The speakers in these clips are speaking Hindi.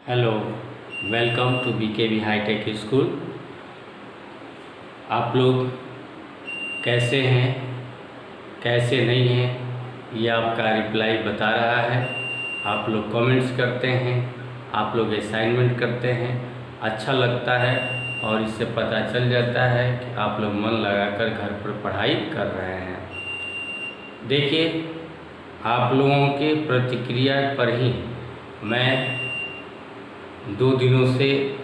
Hello, welcome to BKV hi tech school. आप लोग कैसे हैं, कैसे नहीं हैं, ये आपका रिप्लाई बता रहा है। आप लोग कमेंट्स करते हैं, आप लोग असाइनमेंट करते हैं, अच्छा लगता है और इससे पता चल जाता है कि आप लोग मन लगाकर घर पर पढ़ाई कर रहे हैं। देखिए, आप लोगों के प्रतिक्रिया पर ही मैं 2 दिनों से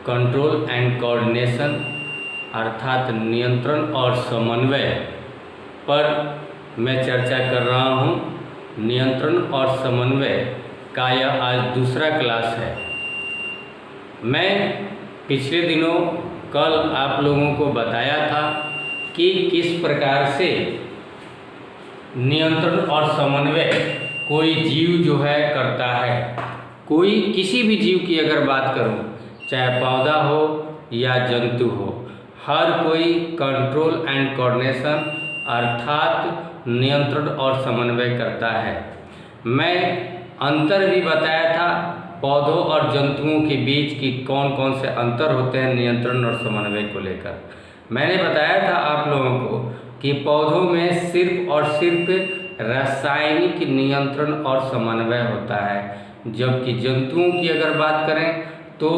कंट्रोल एंड कोऑर्डिनेशन अर्थात नियंत्रण और समन्वय पर मैं चर्चा कर रहा हूँ। नियंत्रण और समन्वय का यह आज दूसरा क्लास है। मैं पिछले दिनों कल आप लोगों को बताया था कि किस प्रकार से नियंत्रण और समन्वय कोई जीव जो है करता है। कोई किसी भी जीव की अगर बात करूं, चाहे पौधा हो या जंतु हो, हर कोई कंट्रोल एंड कोऑर्डिनेशन अर्थात नियंत्रण और समन्वय करता है। मैं अंतर भी बताया था पौधों और जंतुओं के बीच की कौन कौन से अंतर होते हैं नियंत्रण और समन्वय को लेकर। मैंने बताया था आप लोगों को कि पौधों में सिर्फ और सिर्फ रासायनिक नियंत्रण और समन्वय होता है, जबकि जंतुओं की अगर बात करें तो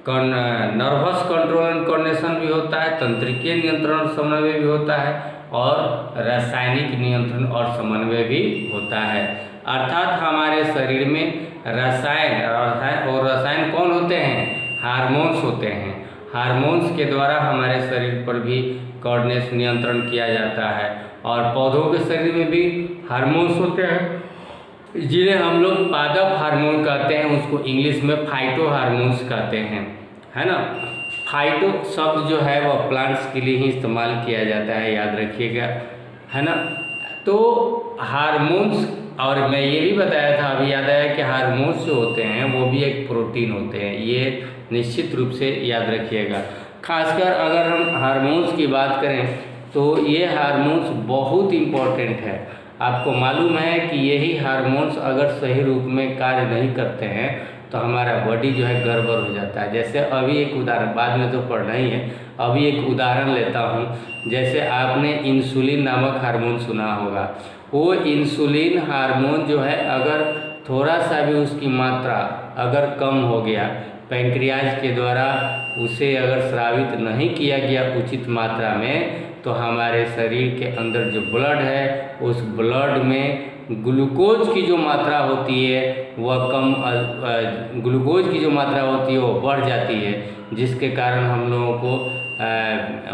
नर्वस कंट्रोल एंड कोऑर्डिनेशन भी होता है, तंत्रिकीय नियंत्रण और समन्वय भी होता है और रासायनिक नियंत्रण और समन्वय भी होता है। अर्थात हमारे शरीर में रसायन कौन होते हैं? हार्मोन्स होते हैं। हार्मोन्स के द्वारा हमारे शरीर पर भी कोऑर्डिनेशन नियंत्रण किया जाता है और पौधों के शरीर में भी हार्मोन्स होते हैं जिन्हें हम लोग पादप हार्मोन कहते हैं, उसको इंग्लिश में फाइटो हार्मोन्स कहते हैं, है ना। फाइटो शब्द जो है वह प्लांट्स के लिए ही इस्तेमाल किया जाता है, याद रखिएगा, है ना। तो हार्मोन्स, और मैं ये भी बताया था, अभी याद आया कि हार्मोन्स जो होते हैं वो भी एक प्रोटीन होते हैं, ये निश्चित रूप से याद रखिएगा। खासकर अगर हम हार्मोन्स की बात करें तो ये हार्मोन्स बहुत इम्पोर्टेंट है। आपको मालूम है कि यही हार्मोन्स अगर सही रूप में कार्य नहीं करते हैं तो हमारा बॉडी जो है गड़बड़ हो जाता है। जैसे अभी एक उदाहरण, बाद में तो पढ़ना ही है, अभी एक उदाहरण लेता हूँ। जैसे आपने इंसुलिन नामक हार्मोन सुना होगा। वो इंसुलिन हार्मोन जो है अगर थोड़ा सा भी उसकी मात्रा अगर कम हो गया, पैंक्रियाज के द्वारा उसे अगर स्रावित नहीं किया गया उचित मात्रा में, तो हमारे शरीर के अंदर जो ब्लड है उस ब्लड में ग्लूकोज की जो मात्रा होती है वह ग्लूकोज की जो मात्रा होती है वो बढ़ जाती है, जिसके कारण हम लोगों को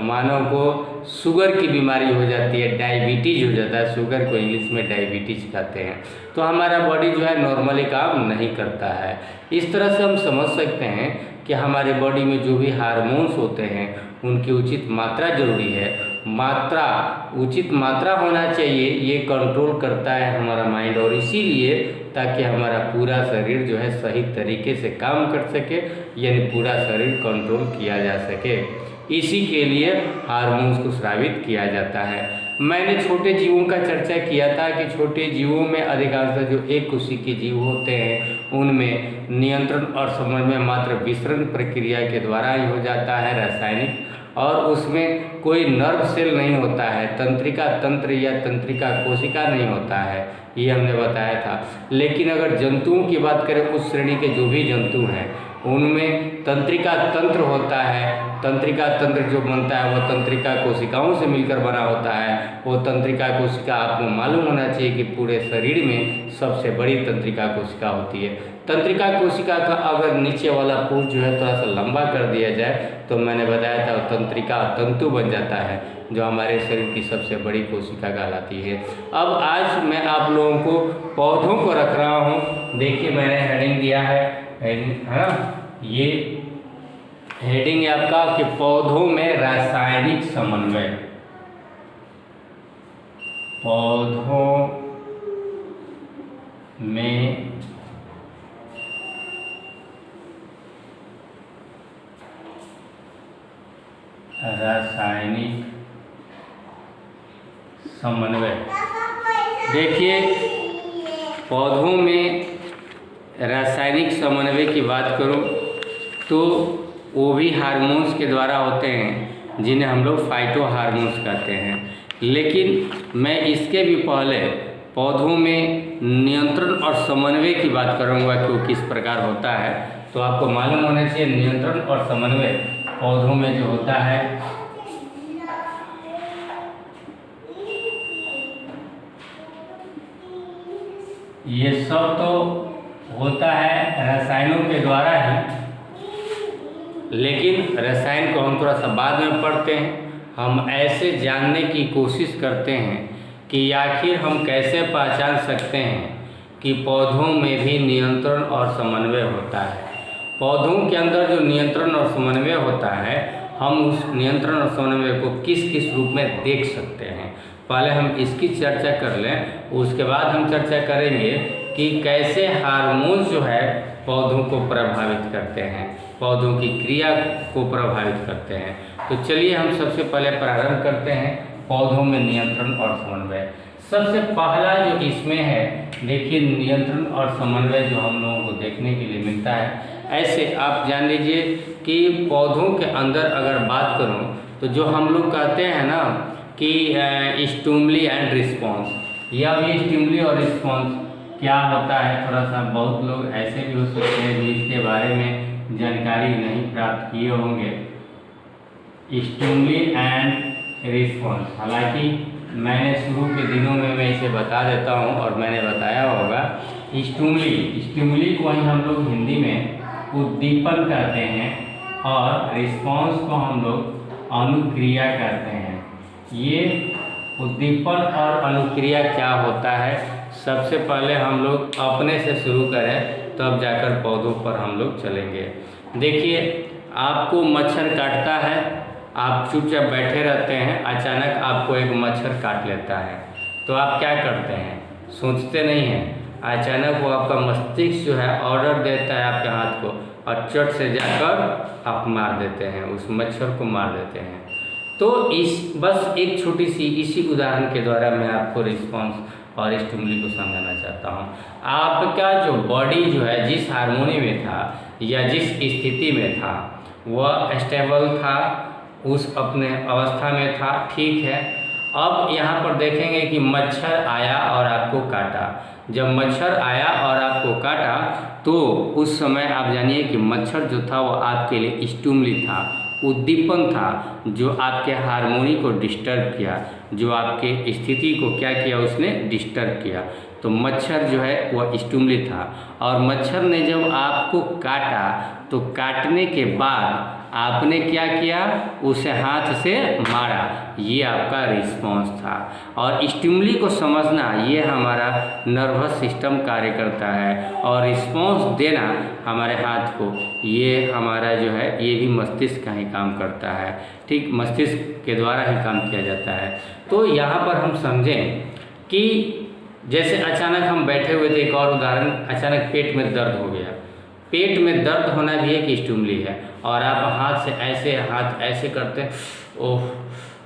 मानव को शुगर की बीमारी हो जाती है, डायबिटीज हो जाता है। शुगर को इंग्लिश में डायबिटीज कहते हैं। तो हमारा बॉडी जो है नॉर्मली काम नहीं करता है। इस तरह से हम समझ सकते हैं कि हमारे बॉडी में जो भी हार्मोन्स होते हैं उनकी उचित मात्रा जरूरी है। उचित मात्रा होना चाहिए, ये कंट्रोल करता है हमारा माइंड, और इसीलिए ताकि हमारा पूरा शरीर जो है सही तरीके से काम कर सके, यानी पूरा शरीर कंट्रोल किया जा सके, इसी के लिए हार्मोन्स को स्रावित किया जाता है। मैंने छोटे जीवों का चर्चा किया था कि छोटे जीवों में अधिकांशतः जो एक कोशिकीय जीव होते हैं उनमें नियंत्रण और समन्वय मात्र विसरण प्रक्रिया के द्वारा ही हो जाता है, रासायनिक, और उसमें कोई नर्व सेल नहीं होता है, तंत्रिका तंत्र या तंत्रिका कोशिका नहीं होता है, ये हमने बताया था। लेकिन अगर जंतुओं की बात करें, उस श्रेणी के जो भी जंतु हैं उनमें तंत्रिका तंत्र होता है। तंत्रिका तंत्र जो बनता है वह तंत्रिका कोशिकाओं से मिलकर बना होता है। वो तंत्रिका कोशिका आपको मालूम होना चाहिए कि पूरे शरीर में सबसे बड़ी तंत्रिका कोशिका होती है। तंत्रिका कोशिका का अगर नीचे वाला पूर जो है थोड़ा सा लंबा कर दिया जाए तो मैंने बताया था तंत्रिका तंतु बन जाता है, जो हमारे शरीर की सबसे बड़ी कोशिका कहलाती है। अब आज मैं आप लोगों को पौधों को रख रहा हूँ। देखिए मैंने हेडिंग दिया है ना, ये हेडिंग है आपका कि पौधों में रासायनिक समन्वय। पौधों में रासायनिक समन्वय। देखिए पौधों में रासायनिक समन्वय की बात करूं तो वो भी हार्मोन्स के द्वारा होते हैं जिन्हें हम लोग फाइटो हार्मोन्स कहते हैं। लेकिन मैं इसके भी पहले पौधों में नियंत्रण और समन्वय की बात करूंगा कि वो किस प्रकार होता है। तो आपको मालूम होना चाहिए नियंत्रण और समन्वय पौधों में जो होता है ये सब तो होता है रसायनों के द्वारा ही, लेकिन रसायन को हम थोड़ा सा बाद में पढ़ते हैं। हम ऐसे जानने की कोशिश करते हैं कि आखिर हम कैसे पहचान सकते हैं कि पौधों में भी नियंत्रण और समन्वय होता है। पौधों के अंदर जो नियंत्रण और समन्वय होता है, हम उस नियंत्रण और समन्वय को किस किस रूप में देख सकते हैं। पहले हम इसकी चर्चा कर लें, उसके बाद हम चर्चा करेंगे कि कैसे हार्मोन जो है पौधों को प्रभावित करते हैं, पौधों की क्रिया को प्रभावित करते हैं। तो चलिए हम सबसे पहले प्रारंभ करते हैं पौधों में नियंत्रण और समन्वय। सबसे पहला जो इसमें है, देखिए नियंत्रण और समन्वय जो हम लोगों को देखने के लिए मिलता है। ऐसे आप जान लीजिए कि पौधों के अंदर अगर बात करूं तो जो हम लोग कहते हैं ना कि स्टिमुली एंड रिस्पॉन्स, या भी स्टिमुली और रिस्पॉन्स क्या होता है, थोड़ा सा बहुत लोग ऐसे भी हो सकते हैं जो इसके बारे में जानकारी नहीं प्राप्त किए होंगे। स्टिमुली एंड रिस्पॉन्स, हालांकि मैंने शुरू के दिनों में मैं इसे बता देता हूं और मैंने बताया होगा। स्टिमुली को ही हम लोग हिंदी में उद्दीपन कहते हैं और रिस्पॉन्स को हम लोग अनुक्रिया कहते हैं। ये उद्दीपन और अनुक्रिया क्या होता है, सबसे पहले हम लोग अपने से शुरू करें तब जाकर पौधों पर हम लोग चलेंगे। देखिए आपको मच्छर काटता है, आप चुपचाप बैठे रहते हैं, अचानक आपको एक मच्छर काट लेता है तो आप क्या करते हैं, सोचते नहीं हैं, अचानक वो आपका मस्तिष्क जो है ऑर्डर देता है आपके हाथ को और चट से जाकर आप मार देते हैं, उस मच्छर को मार देते हैं। तो इस बस एक छोटी सी इसी उदाहरण के द्वारा मैं आपको रिस्पॉन्स और स्टिमुली को समझाना चाहता हूँ। आपका जो बॉडी जो है जिस हार्मोनी में था या जिस स्थिति में था वह स्टेबल था, उस अपने अवस्था में था, ठीक है। अब यहाँ पर देखेंगे कि मच्छर आया और आपको काटा। जब मच्छर आया और आपको काटा तो उस समय आप जानिए कि मच्छर जो था वो आपके लिए स्टिमुली था, उद्दीपन था, जो आपके हार्मोनी को डिस्टर्ब किया, जो आपके स्थिति को क्या किया, उसने डिस्टर्ब किया। तो मच्छर जो है वह स्टिमुली था और मच्छर ने जब आपको काटा तो काटने के बाद आपने क्या किया, उसे हाथ से मारा, ये आपका रिस्पॉन्स था। और स्टिमुली को समझना ये हमारा नर्वस सिस्टम कार्य करता है और रिस्पॉन्स देना हमारे हाथ को ये हमारा जो है ये भी मस्तिष्क का ही काम करता है, ठीक, मस्तिष्क के द्वारा ही काम किया जाता है। तो यहाँ पर हम समझें कि जैसे अचानक हम बैठे हुए थे, एक और उदाहरण, अचानक पेट में दर्द हो गया। पेट में दर्द होना भी एक स्टिमुली है और आप हाथ ऐसे करते हैं, ओह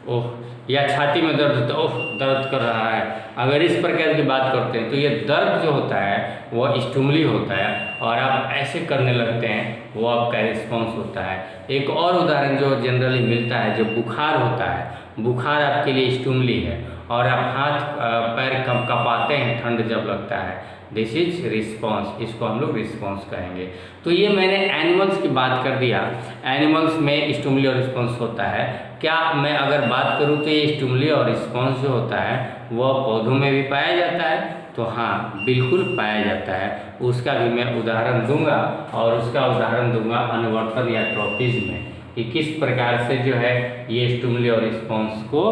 ओह, या छाती में दर्द होता है, ओह दर्द कर रहा है। अगर इस प्रकार की बात करते हैं तो ये दर्द जो होता है वह स्टिमुली होता है और आप ऐसे करने लगते हैं, वो आपका रिस्पॉन्स होता है। एक और उदाहरण जो जनरली मिलता है, जो बुखार होता है, बुखार आपके लिए स्टिमुली है और आप हाथ पैर कँपाते हैं ठंड जब लगता है, दिस इज रिस्पॉन्स, इसको हम लोग रिस्पॉन्स कहेंगे। तो ये मैंने एनिमल्स की बात कर दिया, एनिमल्स में स्टिमुली और रिस्पॉन्स होता है। क्या मैं अगर बात करूँ तो ये स्टिमुली और रिस्पॉन्स जो होता है वह पौधों में भी पाया जाता है? तो हाँ, बिल्कुल पाया जाता है। उसका भी मैं उदाहरण दूंगा और उसका उदाहरण दूंगा अनुवर्तन या ट्रॉफिज्म में, कि किस प्रकार से जो है ये स्टिमुली और रिस्पॉन्स को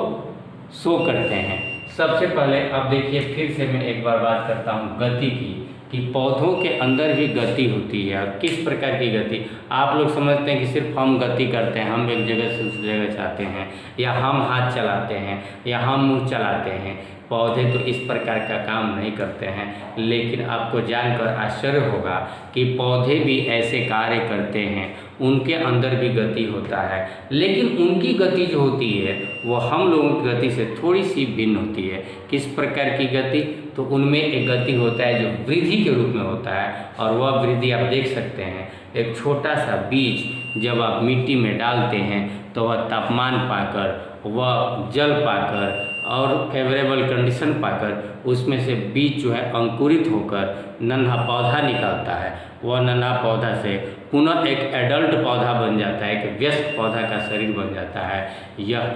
शो करते हैं। सबसे पहले अब देखिए फिर से मैं एक बार बात करता हूँ गति की, कि पौधों के अंदर भी गति होती है। और किस प्रकार की गति, आप लोग समझते हैं कि सिर्फ हम गति करते हैं, हम एक जगह से दूसरी जगह जाते हैं, या हम हाथ चलाते हैं, या हम मुँह चलाते हैं। पौधे तो इस प्रकार का काम नहीं करते हैं, लेकिन आपको जानकर आश्चर्य होगा कि पौधे भी ऐसे कार्य करते हैं, उनके अंदर भी गति होता है, लेकिन उनकी गति जो होती है वो हम लोगों की गति से थोड़ी सी भिन्न होती है। किस प्रकार की गति? तो उनमें एक गति होता है जो वृद्धि के रूप में होता है, और वह वृद्धि आप देख सकते हैं। एक छोटा सा बीज जब आप मिट्टी में डालते हैं तो वह तापमान पाकर, वह जल पाकर और फेवरेबल कंडीशन पाकर उसमें से बीज जो है अंकुरित होकर नन्हा पौधा निकलता है। वह नन्हा पौधा से पुनः एक एडल्ट पौधा बन जाता है, एक वयस्क पौधा का शरीर बन जाता है। यह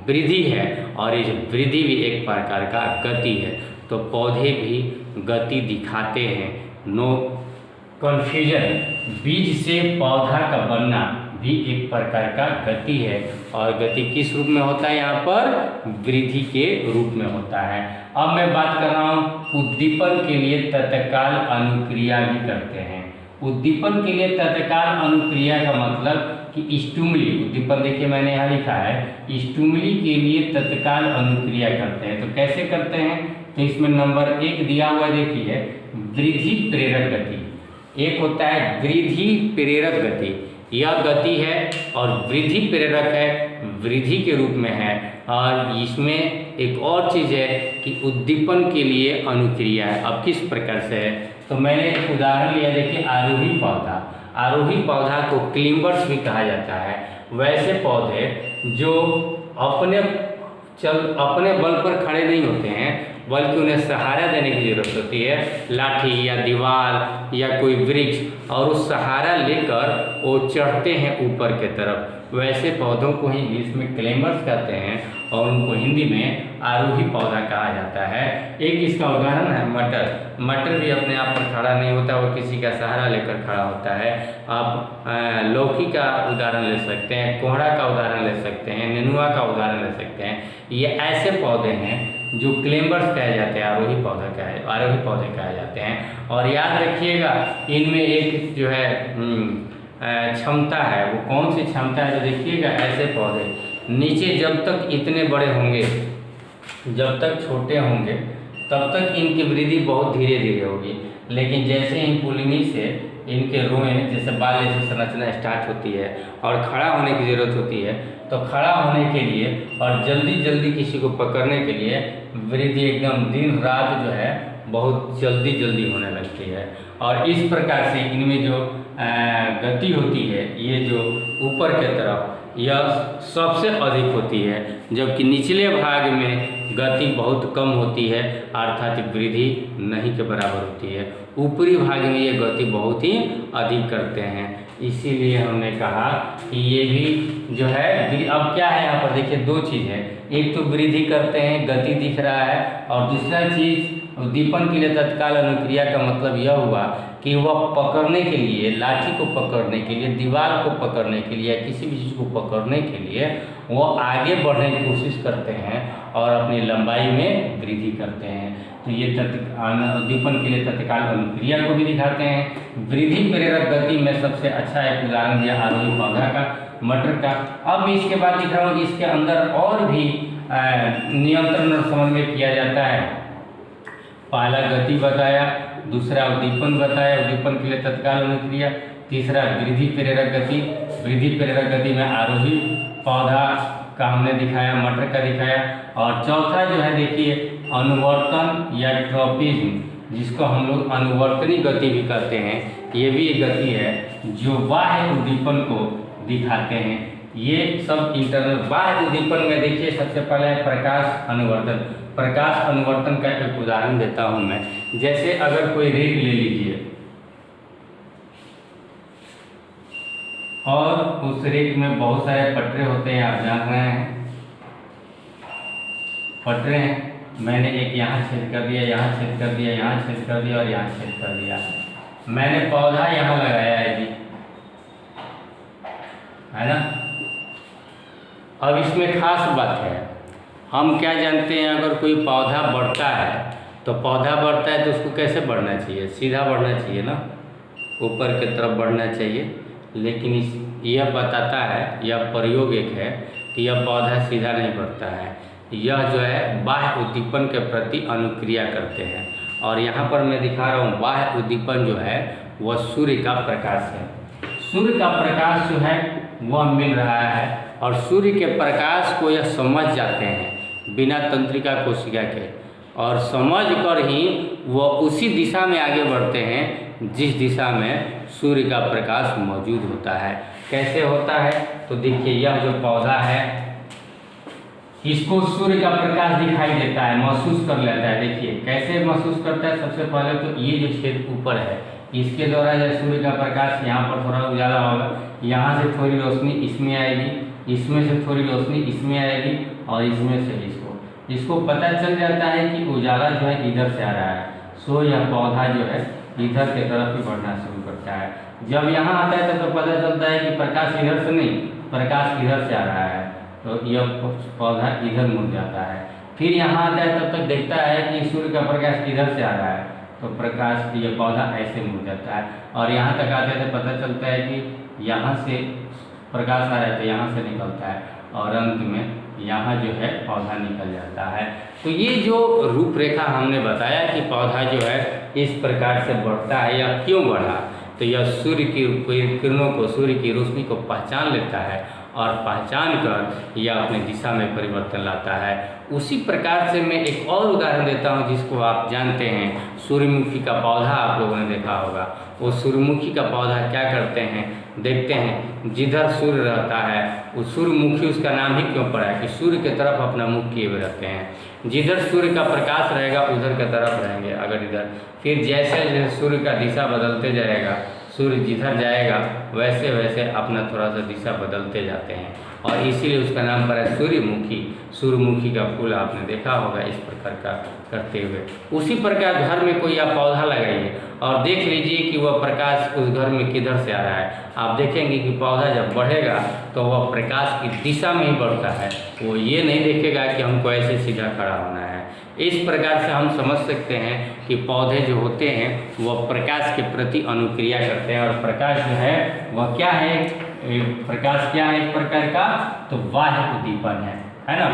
वृद्धि है, और इस वृद्धि भी एक प्रकार का गति है। तो पौधे भी गति दिखाते हैं। नो कन्फ्यूजन, बीज से पौधा का बनना भी एक प्रकार का गति है, और गति किस रूप में होता है? यहाँ पर वृद्धि के रूप में होता है। अब मैं बात कर रहा हूँ उद्दीपन के लिए तत्काल अनुक्रिया भी करते हैं। उद्दीपन के लिए तत्काल अनुक्रिया का मतलब कि स्टुमुली, उद्दीपन देखिए मैंने यहाँ लिखा है, स्टुमुली के लिए तत्काल अनुक्रिया करते हैं। तो कैसे करते हैं? तो इसमें नंबर 1 दिया हुआ देखिए, वृद्धि प्रेरक गति। एक होता है वृद्धि प्रेरक गति, यह गति है और वृद्धि प्रेरक है, वृद्धि के रूप में है। और इसमें एक और चीज़ है कि उद्दीपन के लिए अनुक्रिया है। अब किस प्रकार से है? तो मैंने एक उदाहरण लिया, देखिए आरोही पौधा। आरोही पौधा को क्लिम्बर्स भी कहा जाता है। वैसे पौधे जो अपने बल पर खड़े नहीं होते हैं, बल्कि उन्हें सहारा देने की ज़रूरत होती है, लाठी या दीवार या कोई वृक्ष, और उस सहारा लेकर वो चढ़ते हैं ऊपर के तरफ। वैसे पौधों को ही इंग्लिश में क्लेम्बर्स कहते हैं, और उनको हिंदी में आरोही पौधा कहा जाता है। एक इसका उदाहरण है मटर। मटर भी अपने आप पर खड़ा नहीं होता, वो किसी का सहारा लेकर खड़ा होता है। आप लौकी का उदाहरण ले सकते हैं, कोहड़ा का उदाहरण ले सकते हैं, नेनुआ का उदाहरण ले सकते हैं। ये ऐसे पौधे हैं जो क्लेम्बर्स कहे जाते हैं, आरोही पौधे कहे जाते हैं। और याद रखिएगा, इनमें एक जो है क्षमता है। वो कौन सी क्षमता है? तो देखिएगा, ऐसे पौधे नीचे जब तक इतने बड़े होंगे, जब तक छोटे होंगे, तब तक इनकी वृद्धि बहुत धीरे धीरे होगी, लेकिन जैसे ही पुलिंगी से इनके रोएं जैसे बाल जैसे संरचना स्टार्ट होती है और खड़ा होने की ज़रूरत होती है, तो खड़ा होने के लिए और जल्दी जल्दी किसी को पकड़ने के लिए वृद्धि एकदम दिन रात जो है बहुत जल्दी जल्दी होने लगती है। और इस प्रकार से इनमें जो गति होती है, ये जो ऊपर के तरफ, यह सबसे अधिक होती है, जबकि निचले भाग में गति बहुत कम होती है, अर्थात वृद्धि नहीं के बराबर होती है। ऊपरी भाग में ये गति बहुत ही अधिक करते हैं। इसीलिए हमने कहा कि ये भी जो है, अब क्या है यहाँ पर देखिए, दो चीज़ है। एक तो वृद्धि करते हैं, गति दिख रहा है, और दूसरा चीज़ उद्दीपन के लिए तत्काल अनुक्रिया का मतलब यह हुआ कि वह पकड़ने के लिए, लाठी को पकड़ने के लिए, दीवार को पकड़ने के लिए, किसी भी चीज़ को पकड़ने के लिए वो आगे बढ़ने की कोशिश करते हैं और अपनी लंबाई में वृद्धि करते हैं। तो ये उद्दीपन के लिए तत्काल अनुक्रिया को भी दिखाते हैं। वृद्धि प्रेरक गति में सबसे अच्छा एक उदाहरण दिया आरोही पौधा का, मटर का। अब इसके बाद दिख रहा हूँ, इसके अंदर और भी नियंत्रण और समन्वय किया जाता है। पहला गति बताया, दूसरा उद्दीपन बताया, उद्दीपन के लिए तत्काल अनुक्रिया, तीसरा वृद्धि प्रेरक गति। वृद्धि प्रेरक गति में आरोही पौधा का हमने दिखाया, मटर का दिखाया, और चौथा जो है देखिए अनुवर्तन या ट्रॉपिज्म, जिसको हम लोग अनुवर्तनी गति भी कहते हैं। ये भी एक गति है जो बाह्य उद्दीपन को दिखाते हैं। ये सब इंटरनल। बाह्य उद्दीपन में देखिए सबसे पहले है प्रकाश अनुवर्तन। प्रकाश अनुवर्तन का एक उदाहरण देता हूँ मैं। जैसे अगर कोई रेत ले लीजिए और उस रेत में बहुत सारे पटरे होते हैं, आप जान रहे हैं पटरे हैं। मैंने एक यहाँ छेद कर दिया, यहाँ छेद कर दिया, यहाँ छेद कर दिया और यहाँ छेद कर दिया। मैंने पौधा यहाँ लगाया है जी, है ना। अब इसमें खास बात है, हम क्या जानते हैं, अगर कोई पौधा बढ़ता है तो पौधा बढ़ता है तो उसको कैसे बढ़ना चाहिए? सीधा बढ़ना चाहिए ना, ऊपर की तरफ बढ़ना चाहिए। लेकिन यह बताता है, यह प्रयोग एक है कि यह पौधा सीधा नहीं बढ़ता है। यह जो है बाह्य उद्दीपन के प्रति अनुक्रिया करते हैं। और यहाँ पर मैं दिखा रहा हूँ बाह्य उद्दीपन जो है वह सूर्य का प्रकाश है। सूर्य का प्रकाश जो है वह मिल रहा है और सूर्य के प्रकाश को यह समझ जाते हैं बिना तंत्रिका कोशिका के, और समझ कर ही वह उसी दिशा में आगे बढ़ते हैं जिस दिशा में सूर्य का प्रकाश मौजूद होता है। कैसे होता है तो देखिए, यह जो पौधा है इसको सूर्य का प्रकाश दिखाई देता है, महसूस कर लेता है। देखिए कैसे महसूस करता है। सबसे पहले तो ये जो छेद ऊपर है इसके द्वारा जब सूर्य का प्रकाश यहाँ पर थोड़ा उजाला होगा, यहाँ से थोड़ी रोशनी इसमें आएगी, इसमें से थोड़ी रोशनी इसमें आएगी और इसमें से इसको पता चल जाता है कि उजाला जो है इधर से आ रहा है। सो यह पौधा जो है इधर की तरफ ही बढ़ना शुरू करता है। जब यहाँ आता है तो पता चलता है कि प्रकाश इधर से नहीं, प्रकाश इधर से आ रहा है, तो यह पौधा इधर मुड़ जाता है। फिर यहाँ आता है तब तक देखता है कि सूर्य का प्रकाश इधर से आ रहा है, तो प्रकाश यह पौधा ऐसे मुड़ जाता है। और यहाँ तक आते तो पता चलता है कि यहाँ से प्रकाश आ रहा है तो यहाँ से निकलता है और अंत में यहाँ जो है पौधा निकल जाता है। तो ये जो रूपरेखा हमने बताया कि पौधा जो है इस प्रकार से बढ़ता है या क्यों बढ़ा, तो यह सूर्य की किरणों को, सूर्य की रोशनी को पहचान लेता है और पहचान कर यह अपनी दिशा में परिवर्तन लाता है। उसी प्रकार से मैं एक और उदाहरण देता हूँ जिसको आप जानते हैं, सूर्यमुखी का पौधा आप लोगों ने देखा होगा। वो सूर्यमुखी का पौधा क्या करते हैं, देखते हैं जिधर सूर्य रहता है वो सूर्यमुखी उसका नाम ही क्यों पड़ा है कि सूर्य की तरफ अपना मुख किए हुए रहते हैं। जिधर सूर्य का प्रकाश रहेगा उधर की तरफ रहेंगे। अगर इधर फिर जैसे जैसे सूर्य का दिशा बदलते जाएगा, सूर्य जिधर जाएगा वैसे वैसे अपना थोड़ा सा दिशा बदलते जाते हैं और इसीलिए उसका नाम पड़ा है सूर्यमुखी। सूर्यमुखी का फूल आपने देखा होगा इस प्रकार का करते हुए। उसी प्रकार घर में कोई आप पौधा लगाइए और देख लीजिए कि वह प्रकाश उस घर में किधर से आ रहा है। आप देखेंगे कि पौधा जब बढ़ेगा तो वह प्रकाश की दिशा में ही बढ़ता है, वो ये नहीं देखेगा कि हमको ऐसे सीधा खड़ा होना है। इस प्रकार से हम समझ सकते हैं कि पौधे जो होते हैं वह प्रकाश के प्रति अनुक्रिया करते हैं और प्रकाश जो है वह क्या है, प्रकाश क्या है एक प्रकार का, तो बाह्य उद्दीपन है ना।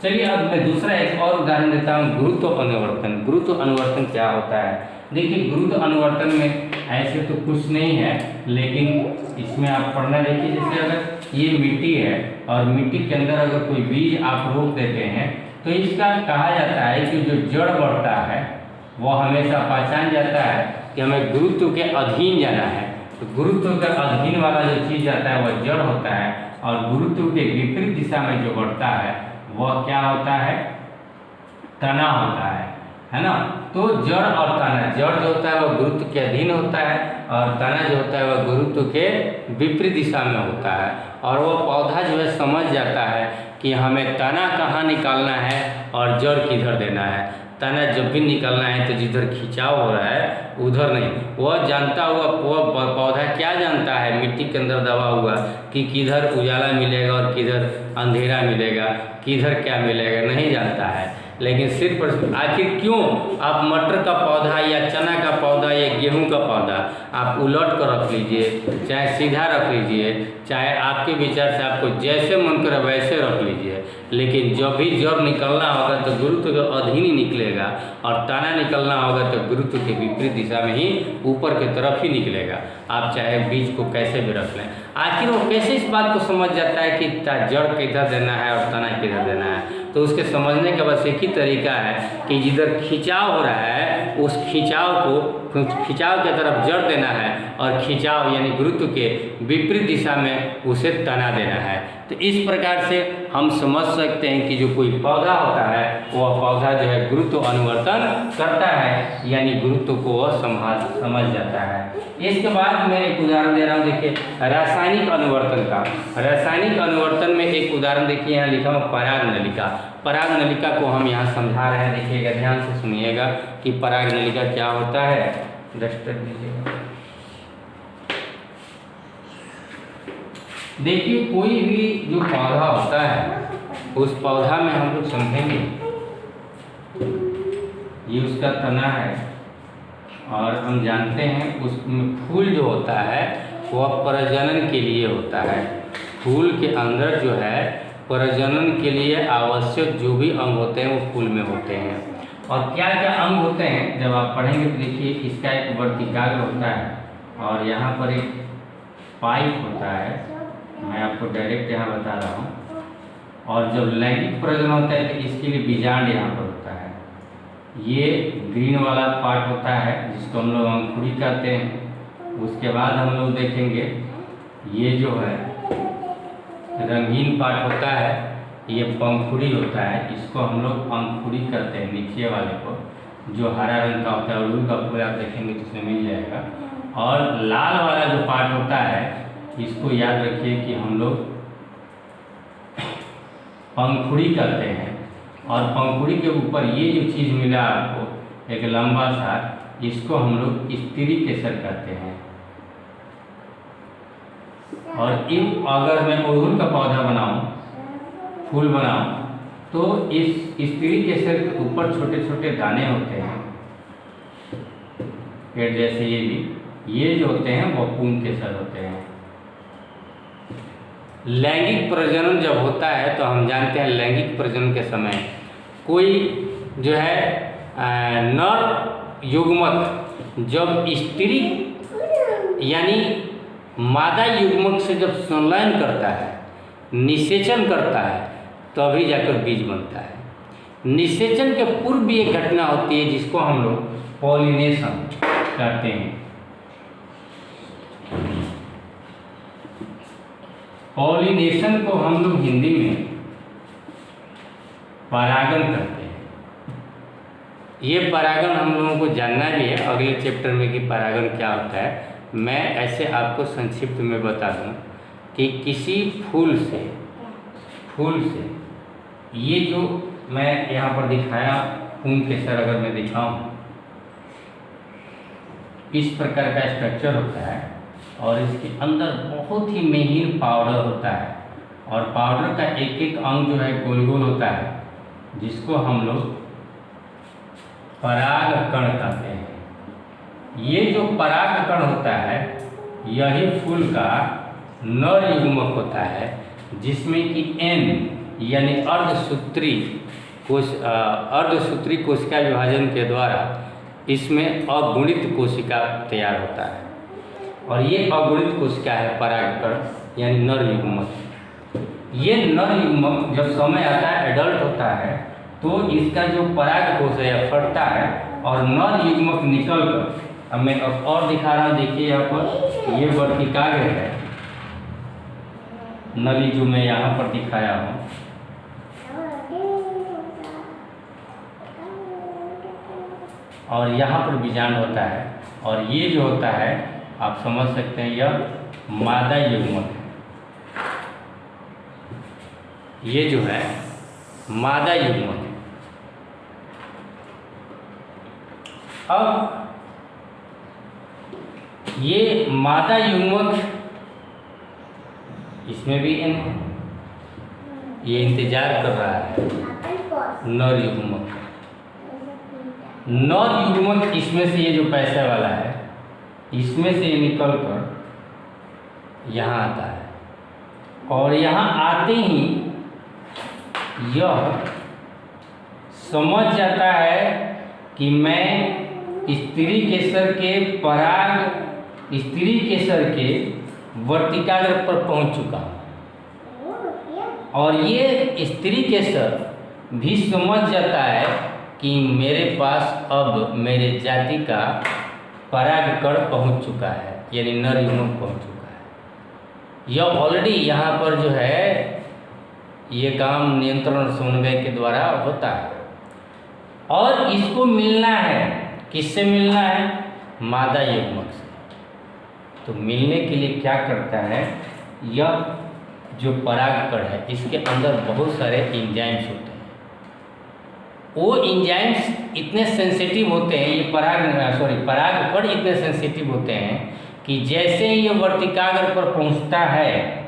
चलिए अब मैं दूसरा एक और उदाहरण देता हूँ, गुरुत्व अनुवर्तन। गुरुत्व अनुवर्तन क्या होता है? देखिए गुरुत्व अनुवर्तन में ऐसे तो कुछ नहीं है, लेकिन इसमें आप पढ़ना देखिए। जैसे अगर ये मिट्टी है और मिट्टी के अंदर अगर कोई बीज आप रोप देते हैं तो इसका कहा जाता है कि जो जड़ बढ़ता है वह हमेशा पहचान जाता है कि हमें गुरुत्व के अधीन जाना है। तो गुरुत्व के अधीन वाला जो चीज़ जाता है वह जड़ होता है और गुरुत्व के विपरीत दिशा में जो बढ़ता है वह क्या होता है, तना होता है ना। तो जड़ और तना, जड़ जो होता है वह गुरुत्व के अधीन होता है और तना जो होता है वह गुरुत्व के विपरीत दिशा में होता है। और वह पौधा जो है समझ जाता है कि हमें तना कहाँ निकालना है और जड़ किधर देना है। तना जब भी निकलना है तो जिधर खिंचाव हो रहा है उधर नहीं, वह जानता हुआ वह पौधा क्या जानता है मिट्टी के अंदर दबा हुआ कि किधर उजाला मिलेगा और किधर अंधेरा मिलेगा, किधर क्या मिलेगा नहीं जानता है। लेकिन सिर्फ आखिर क्यों आप मटर का पौधा या चना का पौधा या गेहूं का पौधा आप उलट कर रख लीजिए, चाहे सीधा रख लीजिए, चाहे आपके विचार से आपको जैसे मन करे वैसे रख लीजिए, लेकिन जब भी जड़ निकलना होगा तो गुरुत्व के अधीन ही निकलेगा और तना निकलना होगा तो गुरुत्व के विपरीत दिशा में ही ऊपर की तरफ ही निकलेगा। आप चाहे बीज को कैसे भी रख लें। आखिर वो कैसे इस बात को समझ जाता है कि जड़ किधर देना है और तना किधर देना है? तो उसके समझने का बस एक ही तरीका है कि जिधर खिंचाव हो रहा है उस खिंचाव को खिंचाव की तरफ जड़ देना है और खिंचाव यानी गुरुत्व के विपरीत दिशा में उसे तना देना है। तो इस प्रकार से हम समझ सकते हैं कि जो कोई पौधा होता है वह पौधा जो है गुरुत्व अनुवर्तन करता है, यानी गुरुत्व को वह समझ जाता है। इसके बाद मैं एक उदाहरण दे रहा हूँ, देखिए रासायनिक अनुवर्तन का। रासायनिक अनुवर्तन में एक उदाहरण देखिए यहाँ लिखा हुआ पराग नलिका। पराग नलिका को हम यहाँ समझा रहे हैं, देखिएगा ध्यान से सुनिएगा कि पराग नलिका क्या होता है। डस्टर दीजिएगा। देखिए कोई भी जो पौधा होता है उस पौधा में हम लोग समझेंगे ये उसका तना है और हम जानते हैं उसमें फूल जो होता है वह प्रजनन के लिए होता है। फूल के अंदर जो है प्रजनन के लिए आवश्यक जो भी अंग होते हैं वो फूल में होते हैं। और क्या क्या अंग होते हैं जब आप पढ़ेंगे तो देखिए, इसका एक वर्तिकाग्र होता है और यहाँ पर एक पाइप होता है, मैं आपको डायरेक्ट यहाँ बता रहा हूँ। और जब लैंगिक प्रजनन होता है तो इसके लिए बीजांड यहाँ पर होता है। ये ग्रीन वाला पार्ट होता है जिसको हम लोग अंकुरी कहते हैं। उसके बाद हम लोग देखेंगे ये जो है रंगीन पार्ट होता है, ये पंखुड़ी होता है, इसको हम लोग अंकुरी कहते हैं नीचे वाले को, जो हरा रंग का होता है। अड़हुल का फूल आप देखेंगे तो इसमें मिल जाएगा। और लाल वाला जो पार्ट होता है इसको याद रखिए कि हम लोग पंखुड़ी कहते हैं। और पंखुड़ी के ऊपर ये जो चीज़ मिला आपको एक लंबा सा, इसको हम लोग स्त्री केसर कहते हैं। और इन अगर मैं अड़हुल का पौधा बनाऊं, फूल बनाऊं, तो इस स्त्री केसर के ऊपर छोटे छोटे दाने होते हैं, पेड़ जैसे ये भी, ये जो होते हैं वो पूर्ण केसर होते हैं। लैंगिक प्रजनन जब होता है तो हम जानते हैं लैंगिक प्रजनन के समय कोई जो है नर युग्मक जब स्त्री यानी मादा युग्मक से जब संलयन करता है, निषेचन करता है, तभी जाकर बीज बनता है। निषेचन के पूर्व भी एक घटना होती है जिसको हम लोग पॉलिनेशन कहते हैं। पॉलिनेशन को हम लोग हिंदी में परागण कहते हैं। ये परागण हम लोगों को जानना भी है अगले चैप्टर में कि परागण क्या होता है। मैं ऐसे आपको संक्षिप्त में बता दूं कि किसी फूल से ये जो मैं यहाँ पर दिखाया पूर्ण केसर, अगर मैं दिखाऊं, इस प्रकार का स्ट्रक्चर होता है और इसके अंदर बहुत ही महीन पाउडर होता है। और पाउडर का एक एक अंग जो है गोल गोल होता है, जिसको हम लोग परागकण कहते हैं। ये जो परागकण होता है यही फूल का नर युग्मक होता है, जिसमें कि एन यानी अर्धसूत्री कोशिका विभाजन के द्वारा इसमें अगुणित कोशिका तैयार होता है। और ये अगुणित कोशिका है परागकण यानी नर युग्मक। ये नर युग्मक जब समय आता है, एडल्ट होता है, तो इसका जो पराग कोश है फटता है और नर युग्मक निकल कर, अब मैं और दिखा रहा हूँ, देखिए यहाँ पर ये वर्तिकाग्र है, नली जो मैं यहाँ पर दिखाया हूँ, और यहाँ पर बीजांड होता है। और ये जो होता है आप समझ सकते हैं यह मादा युग्मक है। ये जो है मादा युग्मक है। अब ये मादा युग्मक, इसमें भी एन है, ये इंतजार कर रहा है नर युग्मक। नर युग्मक इसमें से, ये जो पैसे वाला है, इसमें से ये निकल कर यहाँ आता है। और यहाँ आते ही यह समझ जाता है कि मैं स्त्री केसर के वर्तिकाग्र पर पहुँच चुका हूँ। और ये स्त्री केसर भी समझ जाता है कि मेरे पास अब मेरे जाति का परागकण पहुँच चुका है, यानी नर युग्मक पहुँच चुका है। यह ऑलरेडी यहाँ पर जो है ये काम नियंत्रण और समन्वय के द्वारा होता है। और इसको मिलना है, किससे मिलना है? मादा युग्मक से। तो मिलने के लिए क्या करता है, यह जो परागकण है इसके अंदर बहुत सारे एंजाइम्स होते हैं। वो एंजाइम्स इतने सेंसिटिव होते हैं, ये परागकण इतने सेंसिटिव होते हैं कि जैसे ही ये वर्तिकाग्र पर पहुंचता है,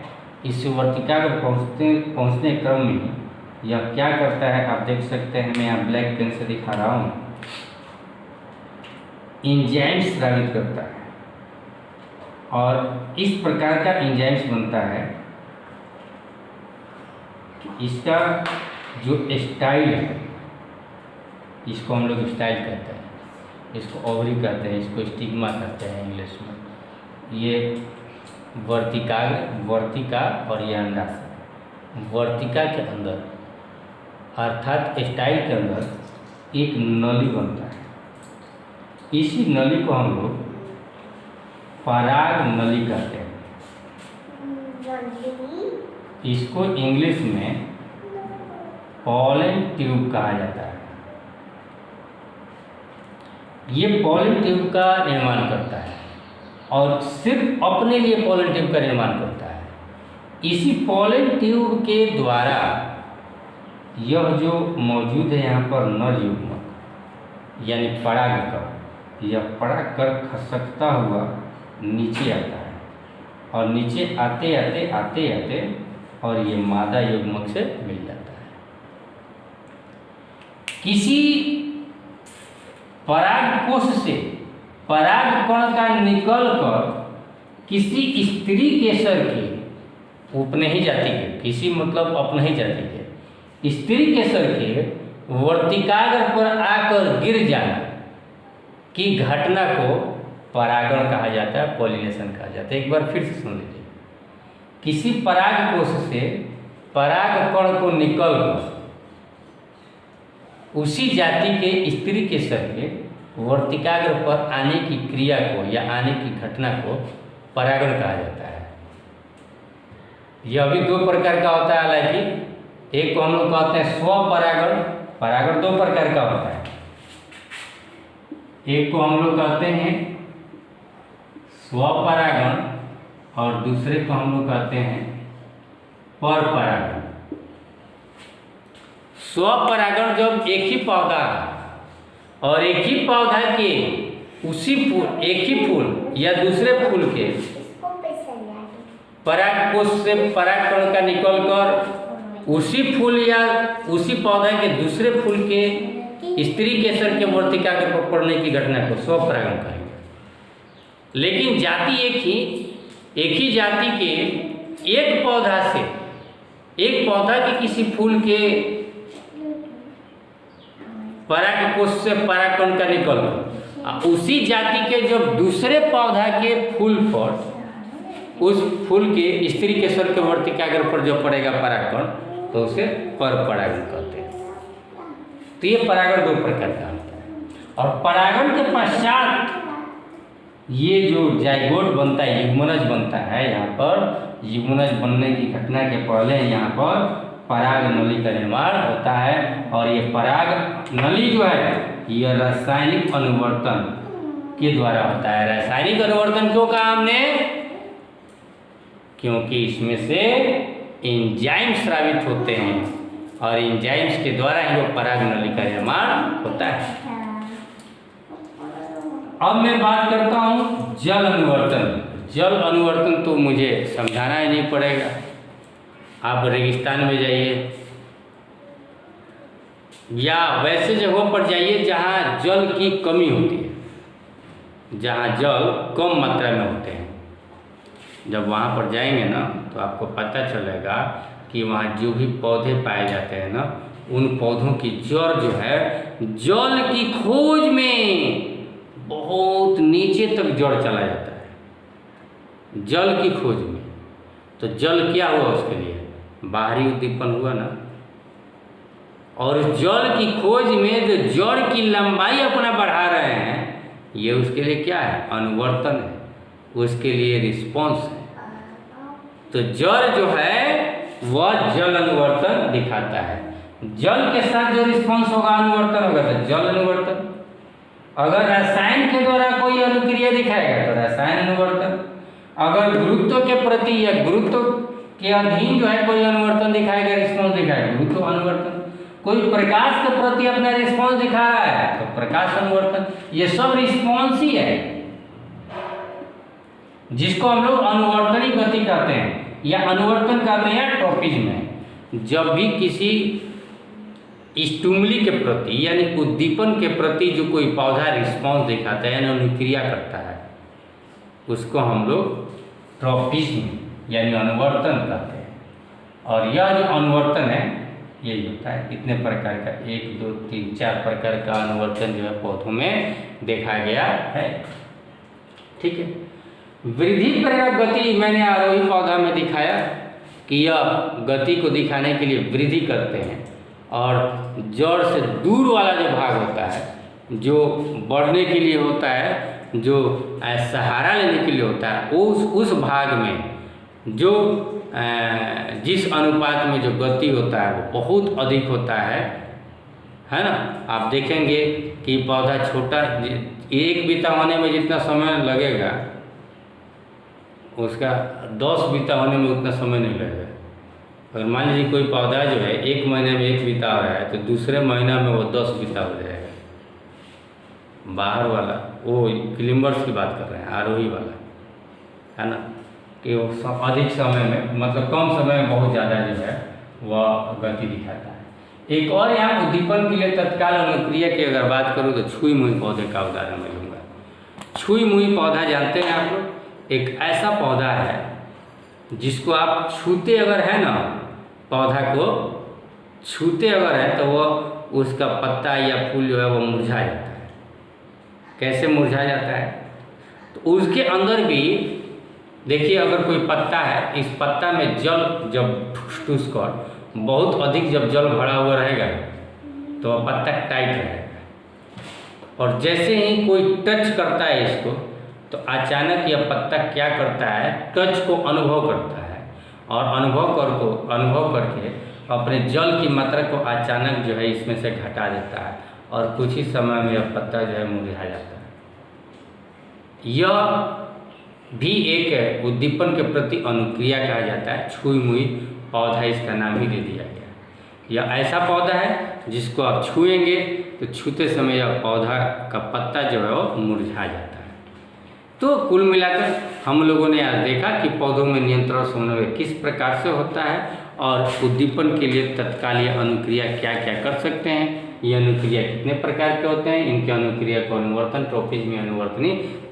इस वर्तिकाग्र पहुंचने क्रम में यह क्या करता है आप देख सकते हैं। मैं यहाँ ब्लैक पेन से दिखा रहा हूँ। एंजाइम्स स्रावित करता है और इस प्रकार का एंजाइम्स बनता है इसका जो स्टाइल है, इसको हम लोग स्टाइल कहते हैं, इसको ओवरी कहते हैं, इसको स्टिग्मा कहते हैं इंग्लिश में। ये वर्तिका और ये अंडाशय। वर्तिका के अंदर अर्थात स्टाइल के अंदर एक नली बनता है। इसी नली को हम लोग पराग नली कहते हैं। इसको इंग्लिश में पॉलन ट्यूब कहा जाता है। ये पॉलन ट्यूब का निर्माण करता है और सिर्फ अपने लिए पॉलन ट्यूब का निर्माण करता है। इसी पॉलन ट्यूब के द्वारा यह जो मौजूद है यहाँ पर नर युग्मक यानी परागकण, यह परागकण खसकता हुआ नीचे आता है और नीचे आते आते और ये मादा युग्मक से मिल जाता है। किसी परागकोश से परागकण का निकलकर किसी स्त्री केसर के उपनयी जाति के, किसी मतलब अपनयी जाति के स्त्री केसर के वर्तिकाग्र पर आकर गिर जाना की घटना को परागण कहा जाता है, पॉलिनेशन कहा जाता है। एक बार फिर से सुन लीजिए। किसी परागकोश से परागकण को निकलकर उसी जाति के स्त्री केसर के वर्तिकाग्र पर आने की क्रिया को या आने की घटना को परागण कहा जाता है। यह भी दो प्रकार का होता है। हालांकि एक को हम लोग कहते हैं स्वपरागण। परागण दो प्रकार का होता है। एक को हम लोग कहते हैं स्वपरागण और दूसरे को हम लोग कहते हैं परपरागण। स्वपरागण जब एक ही पौधा और एक ही पौधा के उसी फूल, एक ही फूल या दूसरे फूल के परागकोश से परागकण का निकलकर उसी फूल या उसी पौधा के दूसरे फूल के स्त्री केसर के वर्तिकाग्र पर पड़ने की घटना को स्वपरागण कहेंगे। लेकिन जाति एक ही जाति के एक पौधा से, एक पौधा के किसी फूल के परागकोश से परागकण का निकलना उसी जाति के जब दूसरे पौधा के फूल पर उस फूल के स्त्री केसर के वर्तिकाग्र पर जो पड़ेगा परागकण तो उसे परपरागण कहते हैं। तो ये परागण दो प्रकार का होता है। और परागण के पश्चात ये जो जाइगोट बनता है, युग्मनज बनता है, यहाँ पर युग्मनज बनने की घटना के पहले यहाँ पर पराग नली का निर्माण होता है। और ये पराग नली जो है यह रासायनिक अनुवर्तन के द्वारा होता है। रासायनिक अनुवर्तन क्यों कहा हमने? क्योंकि इसमें से एंजाइम स्रावित होते हैं और एंजाइम्स के द्वारा ही वो पराग नली का निर्माण होता है। अब मैं बात करता हूँ जल अनुवर्तन। जल अनुवर्तन तो मुझे समझाना ही नहीं पड़ेगा। आप रेगिस्तान में जाइए या वैसे जगहों पर जाइए जहाँ जल की कमी होती है, जहाँ जल कम मात्रा में होते हैं। जब वहाँ पर जाएंगे ना तो आपको पता चलेगा कि वहाँ जो भी पौधे पाए जाते हैं ना, उन पौधों की जड़ जो है जल की खोज में बहुत नीचे तक जड़ चला जाता है, जल की खोज में। तो जल क्या हुआ उसके लिए? बाहरी उद्दीपन हुआ ना। और जल की खोज में जो जड़ की लंबाई अपना बढ़ा रहे हैं, ये उसके लिए क्या है? अनुवर्तन है, उसके लिए रिस्पॉन्स है। तो जड़ जो है वह जल अनुवर्तन दिखाता है। जल के साथ जो रिस्पॉन्स होगा अनुवर्तन होगा, तो जल अनुवर्तन। अगर रसायन के द्वारा कोई अनुक्रिया दिखाएगा तो रसायन अनुवर्तन। अगर गुरुत्व के प्रति या गुरुत्व के अधीन जो है कोई अनुवर्तन दिखाएगा, रिस्पॉन्स दिखाएगा, गुरुत्व अनुवर्तन। कोई प्रकाश के प्रति अपना रिस्पॉन्स दिखा रहा है तो प्रकाश अनुवर्तन। ये सब रिस्पॉन्स ही है जिसको हम लोग अनुवर्तनी गति कहते हैं या अनुवर्तन कहते हैं ट्रॉपिज्म में। जब भी किसी स्टिमुली के प्रति यानी उद्दीपन के प्रति जो कोई पौधा रिस्पॉन्स दिखाता है यानी अनुक्रिया करता है, उसको हम लोग ट्रॉपिज्म यानी अनुवर्तन कहते हैं। और यह जो अनुवर्तन है यही होता है। इतने प्रकार का 1 2 3 4 प्रकार का अनुवर्तन जो है पौधों में देखा गया है। ठीक है। वृद्धि प्रेरक गति मैंने आरोही पौधा में दिखाया कि यह गति को दिखाने के लिए वृद्धि करते हैं, और जड़ से दूर वाला जो भाग होता है, जो बढ़ने के लिए होता है, जो सहारा लेने के लिए होता है, उस भाग में जो जिस अनुपात में जो गति होता है वो बहुत अधिक होता है ना। आप देखेंगे कि पौधा छोटा, एक बीता होने में जितना समय लगेगा उसका 10 बीता होने में उतना समय नहीं लगेगा। अगर मान लीजिए कोई पौधा जो है 1 महीने में 1 बीता हो रहा है तो दूसरे महीना में वो 10 बीता हो जाएगा। बाहर वाला वो क्लिम्बर्स की बात कर रहे हैं, आरोही वाला, है ना, कि वो अधिक समय में, मतलब कम समय में बहुत ज़्यादा जो है वह गति दिखाता है। एक और यहाँ उद्दीपन के लिए तत्काल अनुक्रिया की अगर बात करूँ तो छुई मुई पौधे का उदाहरण मैं लूँगा। छुई मुई पौधा जानते हैं आप लोग, एक ऐसा पौधा है जिसको आप छूते अगर है ना, पौधा को छूते अगर है तो वह उसका पत्ता या फूल जो है वो मुरझा जाता है। कैसे मुरझा जाता है? तो उसके अंदर भी देखिए, अगर कोई पत्ता है, इस पत्ता में जल जब ठूस कर बहुत अधिक जब जल भरा हुआ रहेगा तो वह पत्ता टाइट रहेगा, और जैसे ही कोई टच करता है इसको तो अचानक यह पत्ता क्या करता है, टच को अनुभव करता है, और अनुभव करके अपने जल की मात्रा को अचानक जो है इसमें से घटा देता है, और कुछ ही समय में यह पत्ता जो है मुरझा जाता है। यह भी एक उद्दीपन के प्रति अनुक्रिया कहा जाता है। छुई मुई पौधा इसका नाम ही दे दिया गया। यह ऐसा पौधा है जिसको आप छुएंगे तो छूते समय यह पौधा का पत्ता जो है वो मुरझा जाता है। तो कुल मिलाकर हम लोगों ने आज देखा कि पौधों में नियंत्रण समन्वय किस प्रकार से होता है, और उद्दीपन के लिए तत्कालीय अनुक्रिया क्या क्या कर सकते हैं, ये अनुक्रिया कितने प्रकार के होते हैं, इनके अनुक्रिया को अनुवर्तन, ट्रोपिज्म में अनुवर्तनी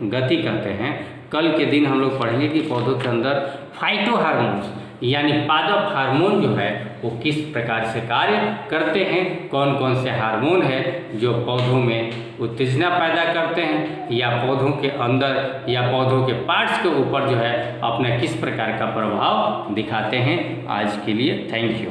गति कहते हैं। कल के दिन हम लोग पढ़ेंगे कि पौधों के अंदर फाइटो हार्मोन्स यानी पादप हार्मोन जो है वो किस प्रकार से कार्य करते हैं, कौन कौन से हार्मोन है जो पौधों में उत्तेजना पैदा करते हैं, या पौधों के अंदर या पौधों के पार्ट्स के ऊपर जो है अपना किस प्रकार का प्रभाव दिखाते हैं। आज के लिए थैंक यू।